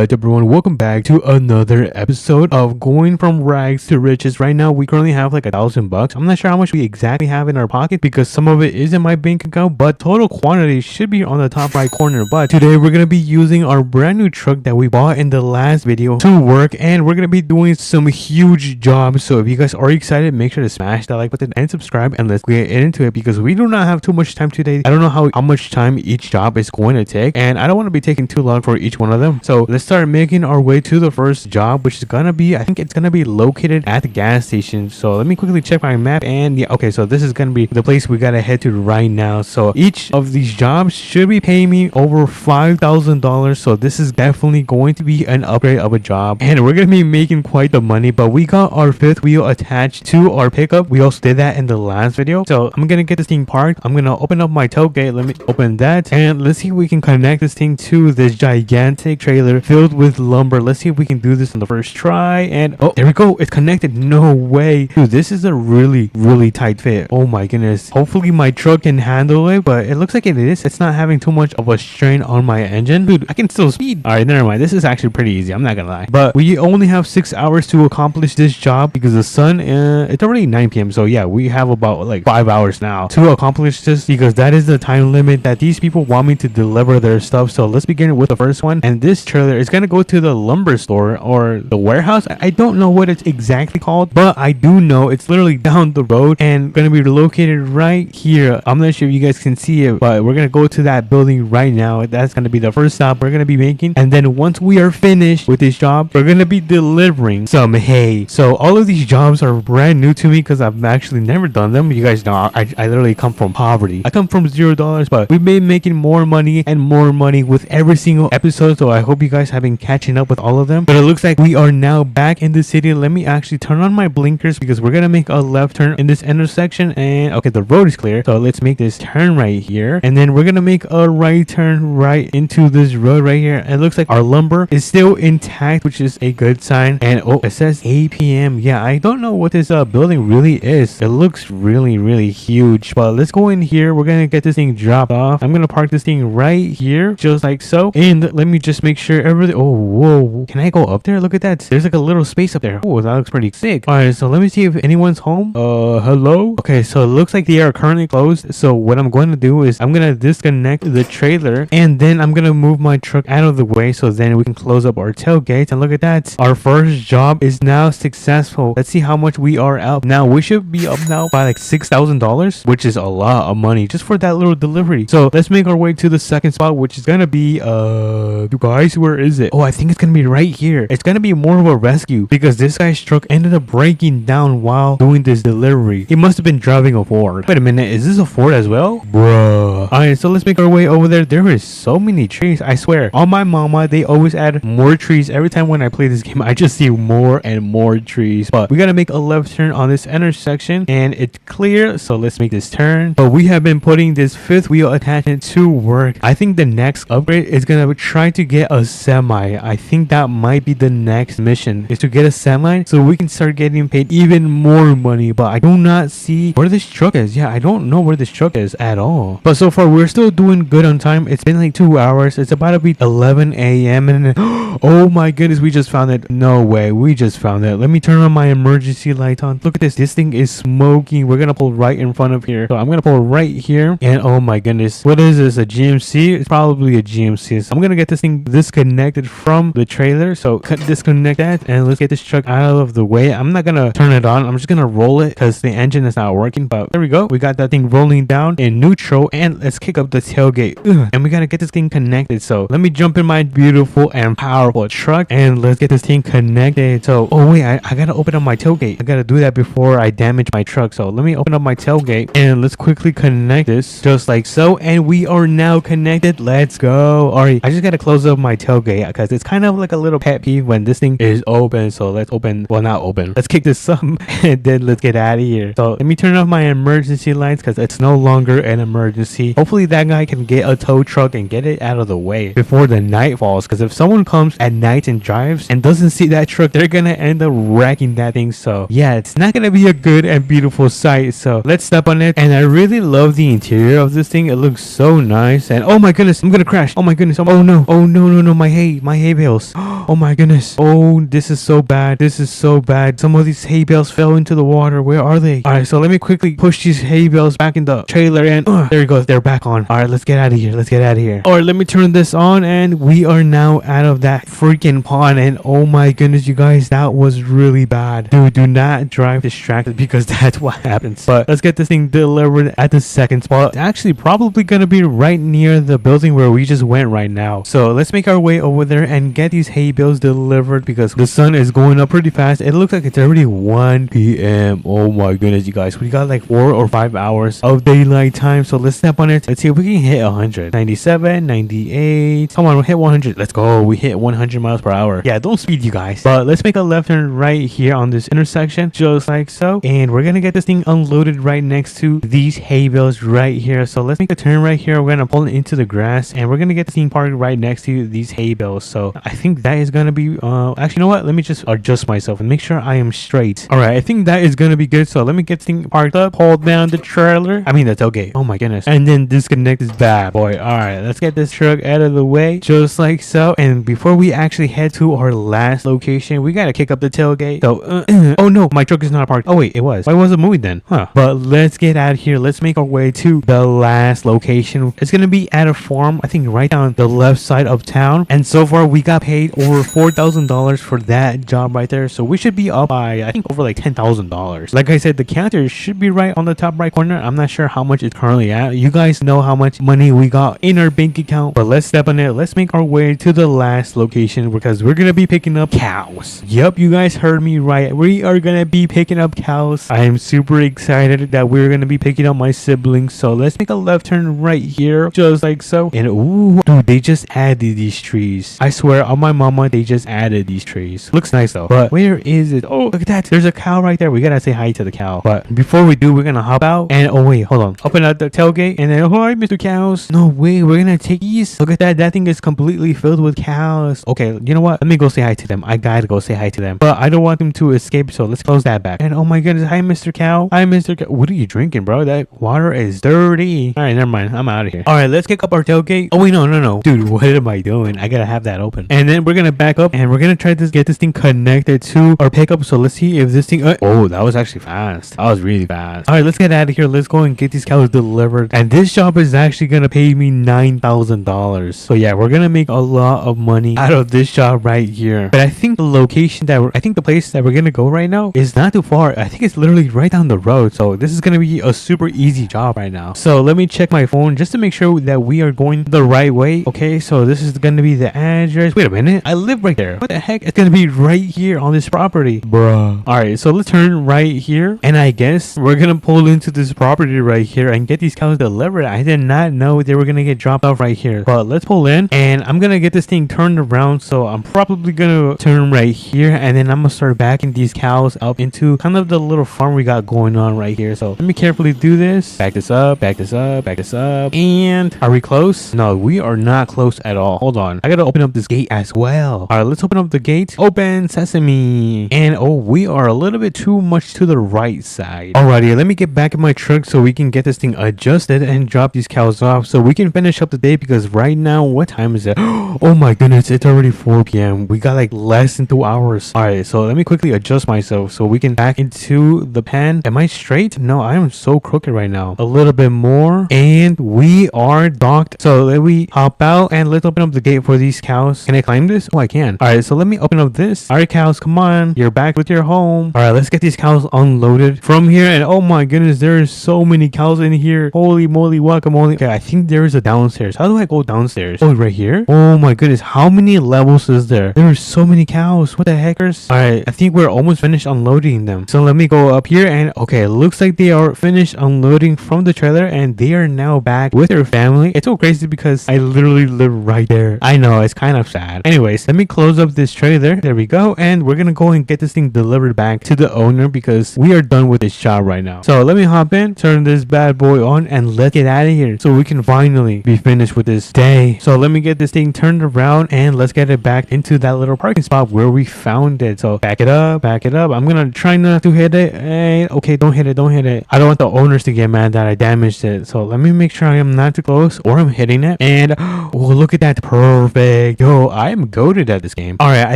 What everyone, welcome back to another episode of Going From Rags to Riches. Right now we currently have like $1,000. I'm not sure how much we exactly have in our pocket because some of it is in my bank account, but total quantity should be on the top right corner. But today we're gonna be using our brand new truck that we bought in the last video to work, and we're gonna be doing some huge jobs. So if you guys are excited, make sure to smash that like button and subscribe, and let's get into it because we do not have too much time today. I don't know how much time each job is going to take, and I don't want to be taking too long for each one of them. So let's start making our way to the first job, which is gonna be, I think it's gonna be located at the gas station. So let me quickly check my map, and yeah, okay, so this is gonna be the place we gotta head to right now. So each of these jobs should be paying me over $5,000, so this is definitely going to be an upgrade of a job, and we're gonna be making quite the money. But we got our fifth wheel attached to our pickup. We also did that in the last video. So I'm gonna get this thing parked. I'm gonna open up my tailgate. Let me open that, and let's see if we can connect this thing to this gigantic trailer filled with lumber. Let's see if we can do this on the first try. And oh, there we go, it's connected. No way, dude, this is a really tight fit. Oh my goodness, hopefully my truck can handle it, but it looks like it is. It's not having too much of a strain on my engine. Dude, I can still speed. All right, never mind, this is actually pretty easy, I'm not gonna lie. But we only have 6 hours to accomplish this job because the sun it's already 9 p.m. so yeah, we have about like 5 hours now to accomplish this because that is the time limit that these people want me to deliver their stuff. So let's begin with the first one, and this trailer is gonna go to the lumber store or the warehouse. I don't know what it's exactly called, but I do know it's literally down the road and gonna be located right here. I'm not sure if you guys can see it, but we're gonna go to that building right now. That's gonna be the first stop we're gonna be making, and then once we are finished with this job, we're gonna be delivering some hay. So all of these jobs are brand new to me because I've actually never done them. You guys know I literally come from poverty. I come from $0, but we've been making more money and more money with every single episode. So I hope you guys have been catching up with all of them. But it looks like we are now back in the city. Let me actually turn on my blinkers because we're gonna make a left turn in this intersection, and okay, the road is clear, so let's make this turn right here, and then we're gonna make a right turn right into this road right here. It looks like our lumber is still intact, which is a good sign. And oh, it says APM. Yeah, I don't know what this building really is. It looks really huge, but let's go in here. We're gonna get this thing dropped off. I'm gonna park this thing right here just like so, and let me just make sure everything. Oh, whoa, can I go up there? Look at that, there's like a little space up there. Oh, that looks pretty sick. All right, so let me see if anyone's home. Hello. Okay, so it looks like they are currently closed. So what I'm going to do is I'm gonna disconnect the trailer, and then I'm gonna move my truck out of the way so then we can close up our tailgate. And look at that, our first job is now successful. Let's see how much we are up now. We should be up now by like $6,000, which is a lot of money just for that little delivery. So let's make our way to the second spot, which is gonna be you guys, where is it? Oh, I think it's gonna be right here. It's gonna be more of a rescue because this guy's truck ended up breaking down while doing this delivery. He must have been driving a Ford. Wait a minute, is this a Ford as well, bruh? All right, so let's make our way over there. There is so many trees, I swear. On my mama, they always add more trees. Every time when I play this game, I just see more and more trees. But we gotta make a left turn on this intersection, and it's clear, so let's make this turn. But we have been putting this fifth wheel attachment to work. I think the next upgrade is gonna try to get a semi. I think that might be the next mission, is to get a semi so we can start getting paid even more money. But I do not see where this truck is. Yeah, I don't know where this truck is at all. But so far we're still doing good on time. It's been like 2 hours. It's about to be 11 a.m. and oh my goodness, we just found it. No way, we just found it. Let me turn on my emergency light on. Look at this, this thing is smoking. We're gonna pull right in front of here, so I'm gonna pull right here, and oh my goodness, what is this, a GMC? It's probably a GMC. So I'm gonna get this thing disconnected from the trailer, so disconnect that, and let's get this truck out of the way. I'm not gonna turn it on, I'm just gonna roll it because the engine is not working. But there we go, we got that thing rolling down in neutral, and let's kick up the tailgate. And we gotta get this thing connected. So let me jump in my beautiful and powerful truck, and let's get this thing connected. So oh wait, I gotta open up my tailgate. I gotta do that before I damage my truck. So let me open up my tailgate, and let's quickly connect this just like so, and we are now connected. Let's go. All right, I just gotta close up my tailgate because it's kind of like a little pet peeve when this thing is open. So let's open, well, not open, let's kick this up and then let's get out of here. So let me turn off my emergency lights because it's no longer an emergency. Hopefully that guy can get a tow truck and get it out of the way before the night falls, because if someone comes at night and drives and doesn't see that truck, they're gonna end up wrecking that thing. So yeah, it's not gonna be a good and beautiful sight. So let's step on it, and I really love the interior of this thing. It looks so nice. And oh my goodness, I'm gonna crash. Oh my goodness, oh no, my hay bales. Oh my goodness. Oh, this is so bad. This is so bad. Some of these hay bales fell into the water. Where are they? All right, so let me quickly push these hay bales back in the trailer, and there it goes. They're back on. All right, let's get out of here. Let's get out of here. All right, let me turn this on, and we are now out of that freaking pond. And oh my goodness, you guys, that was really bad. Dude, do not drive distracted, because that's what happens. But let's get this thing delivered at the second spot. It's actually probably gonna be right near the building where we just went right now. So let's make our way over there and get these hay bales delivered, because the sun is going up pretty fast. It looks like it's already 1 p.m. Oh my goodness, you guys, we got like 4 or 5 hours of daylight time. So let's step on it. Let's see if we can hit 100. 97, 98. Come on, we'll hit 100. Let's go. We hit 100 miles per hour. Yeah, don't speed, you guys. But let's make a left turn right here on this intersection, just like so. And we're gonna get this thing unloaded right next to these hay bales right here. So let's make a turn right here. We're gonna pull it into the grass, and we're gonna get this thing parked right next to these hay bales. So I think that is gonna be actually, you know what, let me just adjust myself and make sure I am straight. All right, I think that is gonna be good. So let me get this thing parked up, hold down the trailer, I mean the tailgate, oh my goodness, and then disconnect this bad boy. All right, let's get this truck out of the way, just like so. And before we actually head to our last location, we gotta kick up the tailgate. So oh no, my truck is not parked. Oh wait, it was. Why was it moving then? But let's get out of here. Let's make our way to the last location. It's gonna be at a farm, I think right down the left side of town. And so far we got paid over $4,000 for that job right there. So we should be up by, I think, over like $10,000. Like I said, the counter should be right on the top right corner. I'm not sure how much it's currently at. You guys know how much money we got in our bank account. But let's step on it. Let's make our way to the last location, because we're gonna be picking up cows. Yep, you guys heard me right. We are gonna be picking up cows. I am super excited that we're gonna be picking up my siblings. So let's make a left turn right here, just like so. And ooh, dude, they just added these trees. I swear on my mama, they just added these trees. Looks nice though. But where is it? Oh, look at that. There's a cow right there. We gotta say hi to the cow. But before we do, we're gonna hop out. And oh wait, hold on. Open up the tailgate, and then hi, Mr. Cows. No way, we're gonna take these. Look at that. That thing is completely filled with cows. Okay, you know what? Let me go say hi to them. I gotta go say hi to them. But I don't want them to escape, so let's close that back. And oh my goodness, hi, Mr. Cow. Hi, Mr. Cow. What are you drinking, bro? That water is dirty. All right, never mind. I'm out of here. All right, let's kick up our tailgate. Oh wait, no, dude, what am I doing? I gotta have that open. And then we're gonna back up, and we're gonna try to get this thing connected to our pickup. So let's see if this thing. Oh, that was actually fast. That was really fast. All right, let's get out of here. Let's go and get these cows delivered. And this job is actually gonna pay me $9,000. So yeah, we're gonna make a lot of money out of this job right here. But I think the location the place that we're gonna go right now is not too far. I think it's literally right down the road. So this is gonna be a super easy job right now. So let me check my phone just to make sure that we are going the right way. Okay, so this is gonna be the address. Wait a minute, I live right there. What the heck? It's gonna be right here on this property, bruh. All right, so let's turn right here, and I guess we're gonna pull into this property right here and get these cows delivered. I did not know they were gonna get dropped off right here. But let's pull in, and I'm gonna get this thing turned around. So I'm probably gonna turn right here, and then I'm gonna start backing these cows up into kind of the little farm we got going on right here. So let me carefully do this. Back this up, back this up, back this up. And are we close? No, we are not close at all. Hold on, I gotta open up this gate as well. All right, let's open up the gate. Open sesame. And oh, we are a little bit too much to the right side. Alrighty, let me get back in my truck so we can get this thing adjusted and drop these cows off so we can finish up the day, because right now, what time is it? Oh my goodness, it's already 4 p.m. We got like less than 2 hours. All right, so let me quickly adjust myself so we can back into the pen. Am I straight? No, I am so crooked right now. A little bit more, and we are docked. So let me hop out, and let's open up the gate for these cows. Can I climb this? Oh, I can. All right, so let me open up this. All right, cows, come on. You're back with your home. All right, let's get these cows unloaded from here. And oh my goodness, there's so many cows in here. Holy moly, guacamole. Okay, I think there's a downstairs. How do I go downstairs? Oh, right here. Oh my goodness, how many levels is there? There are so many cows. What the heckers? All right, I think we're almost finished unloading them. So let me go up here, and okay, it looks like they are finished unloading from the trailer, and they are now back with their family. It's so crazy because I literally live right there. I know, it's kind of sad. Anyways, let me close up this trailer. There we go. And we're gonna go and get this thing delivered back to the owner, because we are done with this job right now. So let me hop in, turn this bad boy on, and let's get out of here so we can finally be finished with this day. So let me get this thing turned around, and let's get it back into that little parking spot where we found it. So back it up, back it up. I'm gonna try not to hit it. Hey, okay, don't hit it, don't hit it. I don't want the owners to get mad that I damaged it. So let me make sure I am not too close or I'm hitting it. And oh, look at that, perfect. Yo, I am goated. loaded at this game. Alright, I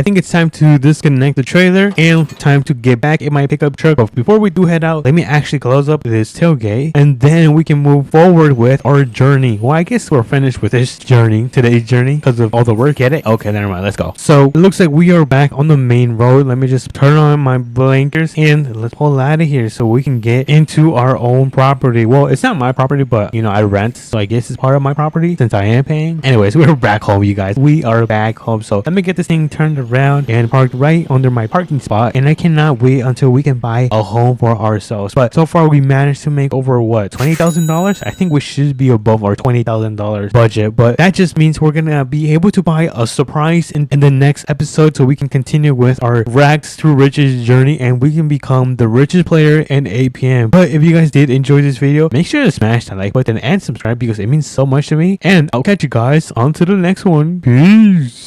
think it's time to disconnect the trailer and time to get back in my pickup truck. But before we do head out, let me actually close up this tailgate and then we can move forward with our journey. Well, I guess we're finished with this journey, today's journey, because of all the work. Get it? Okay, never mind. Let's go. So it looks like we are back on the main road. Let me just turn on my blinkers and let's pull out of here so we can get into our own property. Well, it's not my property, but you know, I rent, so I guess it's part of my property since I am paying. Anyways, we're back home, you guys. We are back home. So let me get this thing turned around and parked right under my parking spot. And I cannot wait until we can buy a home for ourselves. But so far we managed to make over what, $20,000? I think we should be above our $20,000 budget, but that just means we're gonna be able to buy a surprise in the next episode so we can continue with our rags to riches journey and we can become the richest player in APM. But if you guys did enjoy this video, make sure to smash that like button and subscribe because it means so much to me, and I'll catch you guys on to the next one. Peace.